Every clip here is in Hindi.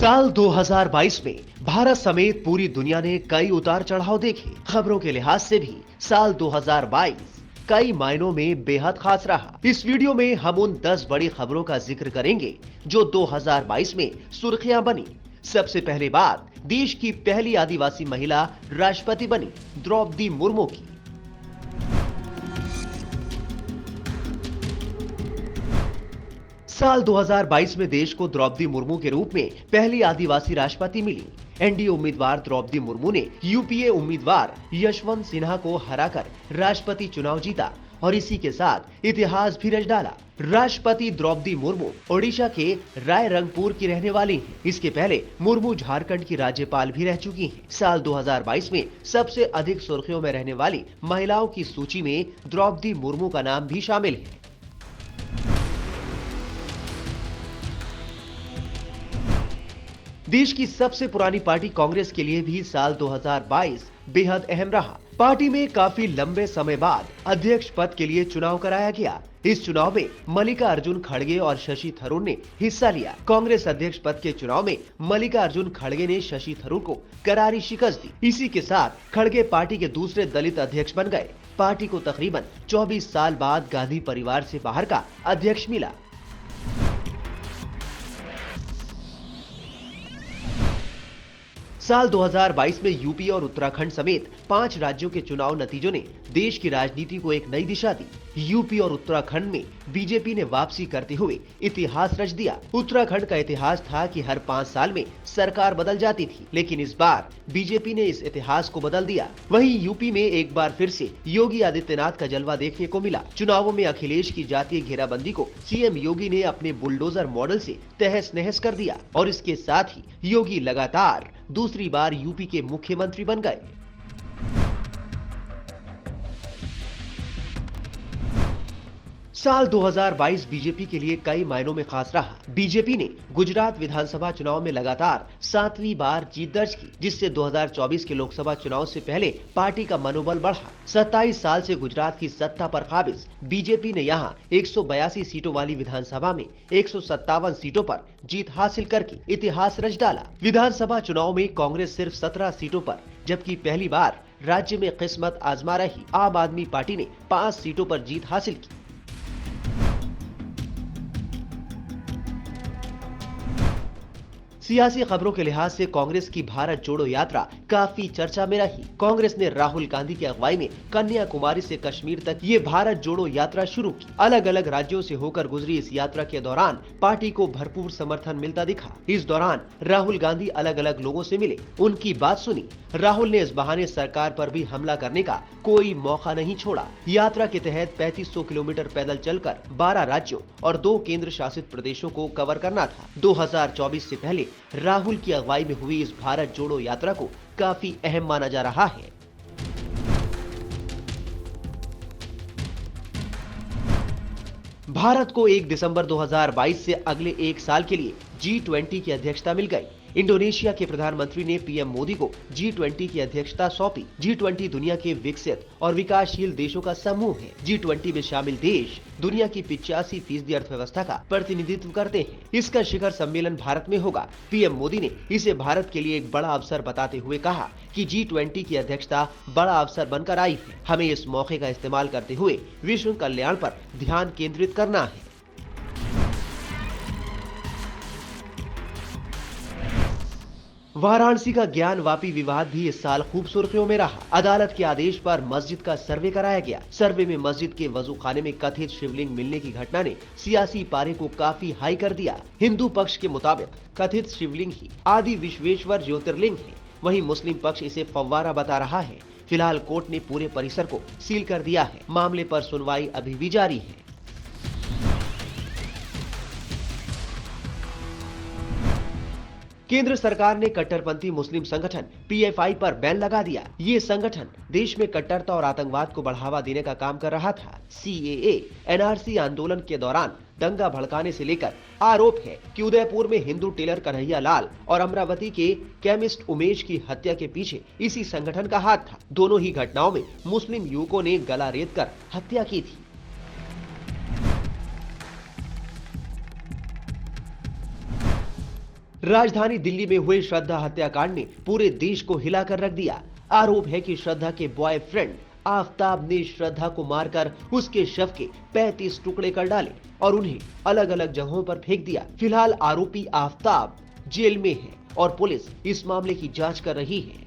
साल 2022 में भारत समेत पूरी दुनिया ने कई उतार चढ़ाव देखे। खबरों के लिहाज से भी साल 2022 कई मायनों में बेहद खास रहा। इस वीडियो में हम उन 10 बड़ी खबरों का जिक्र करेंगे जो 2022 में सुर्खियां बनी। सबसे पहले बात देश की पहली आदिवासी महिला राष्ट्रपति बनी द्रौपदी मुर्मू की। साल 2022 में देश को द्रौपदी मुर्मू के रूप में पहली आदिवासी राष्ट्रपति मिली। एनडीए उम्मीदवार द्रौपदी मुर्मू ने यूपीए उम्मीदवार यशवंत सिन्हा को हराकर राष्ट्रपति चुनाव जीता और इसी के साथ इतिहास भी रच डाला। राष्ट्रपति द्रौपदी मुर्मू ओडिशा के रायरंगपुर की रहने वाली हैं। इसके पहले मुर्मू झारखंड की राज्यपाल भी रह चुकी हैं। साल 2022 में सबसे अधिक सुर्खियों में रहने वाली महिलाओं की सूची में द्रौपदी मुर्मू का नाम भी शामिल है। देश की सबसे पुरानी पार्टी कांग्रेस के लिए भी साल 2022 बेहद अहम रहा। पार्टी में काफी लंबे समय बाद अध्यक्ष पद के लिए चुनाव कराया गया। इस चुनाव में मल्लिकार्जुन खड़गे और शशि थरूर ने हिस्सा लिया। कांग्रेस अध्यक्ष पद के चुनाव में मल्लिकार्जुन खड़गे ने शशि थरूर को करारी शिकस्त दी। इसी के साथ खड़गे पार्टी के दूसरे दलित अध्यक्ष बन गए। पार्टी को तकरीबन 24 साल बाद गांधी परिवार से बाहर का अध्यक्ष मिला। साल 2022 में यूपी और उत्तराखंड समेत 5 राज्यों के चुनाव नतीजों ने देश की राजनीति को एक नई दिशा दी। यूपी और उत्तराखंड में बीजेपी ने वापसी करते हुए इतिहास रच दिया। उत्तराखंड का इतिहास था कि हर 5 साल में सरकार बदल जाती थी, लेकिन इस बार बीजेपी ने इस इतिहास को बदल दिया। वहीं यूपी में एक बार फिर से योगी आदित्यनाथ का जलवा देखने को मिला। चुनावों में अखिलेश की जातीय घेराबंदी को सीएम योगी ने अपने बुलडोजर मॉडल से तहस नहस कर दिया और इसके साथ ही योगी लगातार दूसरी बार यूपी के मुख्यमंत्री बन गए। साल 2022 बीजेपी के लिए कई मायनों में खास रहा। बीजेपी ने गुजरात विधानसभा चुनाव में लगातार 7वीं बार जीत दर्ज की, जिससे 2024 के लोकसभा चुनाव से पहले पार्टी का मनोबल बढ़ा। 27 साल से गुजरात की सत्ता पर काबिज बीजेपी ने यहां 182 सीटों वाली विधानसभा में 157 सीटों पर जीत हासिल करके इतिहास रच डाला। विधानसभा चुनाव में कांग्रेस सिर्फ 17 सीटों पर, जबकि पहली बार राज्य में किस्मत आजमा रही आम आदमी पार्टी ने 5 सीटों पर जीत हासिल की। सियासी खबरों के लिहाज से कांग्रेस की भारत जोड़ो यात्रा काफी चर्चा में रही। कांग्रेस ने राहुल गांधी की अगुवाई में कन्याकुमारी से कश्मीर तक ये भारत जोड़ो यात्रा शुरू की। अलग अलग राज्यों से होकर गुजरी इस यात्रा के दौरान पार्टी को भरपूर समर्थन मिलता दिखा। इस दौरान राहुल गांधी अलग अलग लोगों से मिले, उनकी बात सुनी। राहुल ने इस बहाने सरकार पर भी हमला करने का कोई मौका नहीं छोड़ा। यात्रा के तहत 3500 किलोमीटर पैदल चलकर 12 राज्यों और 2 केंद्र शासित प्रदेशों को कवर करना था। 2024 से पहले राहुल की अगुवाई में हुई इस भारत जोड़ो यात्रा को काफी अहम माना जा रहा है। भारत को 1 दिसंबर 2022 से अगले 1 साल के लिए G20 की अध्यक्षता मिल गई। इंडोनेशिया के प्रधानमंत्री ने पीएम मोदी को G20 की अध्यक्षता सौंपी। G20 दुनिया के विकसित और विकासशील देशों का समूह है। G20 में शामिल देश दुनिया की 85% अर्थव्यवस्था का प्रतिनिधित्व करते हैं। इसका शिखर सम्मेलन भारत में होगा। पीएम मोदी ने इसे भारत के लिए एक बड़ा अवसर बताते हुए कहा कि G20 की अध्यक्षता बड़ा अवसर बनकर आई है। हमें इस मौके का इस्तेमाल करते हुए विश्व कल्याण पर ध्यान केंद्रित करना है। वाराणसी का ज्ञान वापी विवाद भी इस साल खूब सुर्खियों में रहा। अदालत के आदेश पर मस्जिद का सर्वे कराया गया। सर्वे में मस्जिद के वजू खाने में कथित शिवलिंग मिलने की घटना ने सियासी पारे को काफी हाई कर दिया। हिंदू पक्ष के मुताबिक कथित शिवलिंग ही आदि विश्वेश्वर ज्योतिर्लिंग है, वहीं मुस्लिम पक्ष इसे फव्वारा बता रहा है। फिलहाल कोर्ट ने पूरे परिसर को सील कर दिया है। मामले पर सुनवाई अभी भी जारी है। केंद्र सरकार ने कट्टरपंथी मुस्लिम संगठन पीएफआई पर बैन लगा दिया। ये संगठन देश में कट्टरता और आतंकवाद को बढ़ावा देने का काम कर रहा था। सीएए एनआरसी आंदोलन के दौरान दंगा भड़काने से लेकर आरोप है कि उदयपुर में हिंदू टेलर कन्हैया लाल और अमरावती के केमिस्ट उमेश की हत्या के पीछे इसी संगठन का हाथ था। दोनों ही घटनाओं में मुस्लिम युवकों ने गला रेत कर हत्या की थी। राजधानी दिल्ली में हुए श्रद्धा हत्याकांड ने पूरे देश को हिलाकर रख दिया। आरोप है कि श्रद्धा के बॉयफ्रेंड आफताब ने श्रद्धा को मारकर उसके शव के 35 टुकड़े कर डाले और उन्हें अलग अलग जगहों पर फेंक दिया। फिलहाल आरोपी आफताब जेल में है और पुलिस इस मामले की जांच कर रही है।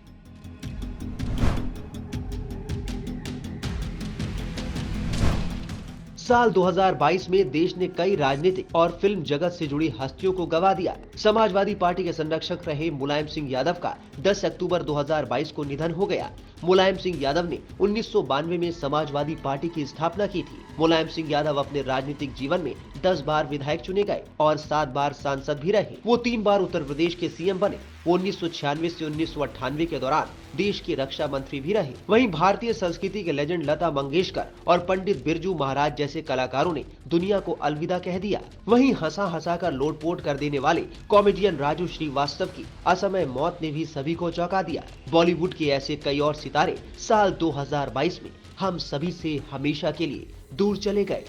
साल 2022 में देश ने कई राजनीतिक और फिल्म जगत से जुड़ी हस्तियों को गवा दिया। समाजवादी पार्टी के संरक्षक रहे मुलायम सिंह यादव का 10 अक्टूबर 2022 को निधन हो गया। मुलायम सिंह यादव ने 1992 में समाजवादी पार्टी की स्थापना की थी। मुलायम सिंह यादव अपने राजनीतिक जीवन में 10 बार विधायक चुने गए और 7 बार सांसद भी रहे। वो 3 बार उत्तर प्रदेश के सीएम बने। 1996 से 1998 के दौरान देश के रक्षा मंत्री भी रहे। वहीं भारतीय संस्कृति के लेजेंड लता मंगेशकर और पंडित बिरजू महाराज जैसे कलाकारों ने दुनिया को अलविदा कह दिया। वहीं हंसा हंसा कर लोटपोट कर देने वाले कॉमेडियन राजू श्रीवास्तव की असमय मौत ने भी सभी को चौंका दिया। बॉलीवुड के ऐसे कई और सितारे साल 2022 में हम सभी से हमेशा के लिए दूर चले गए।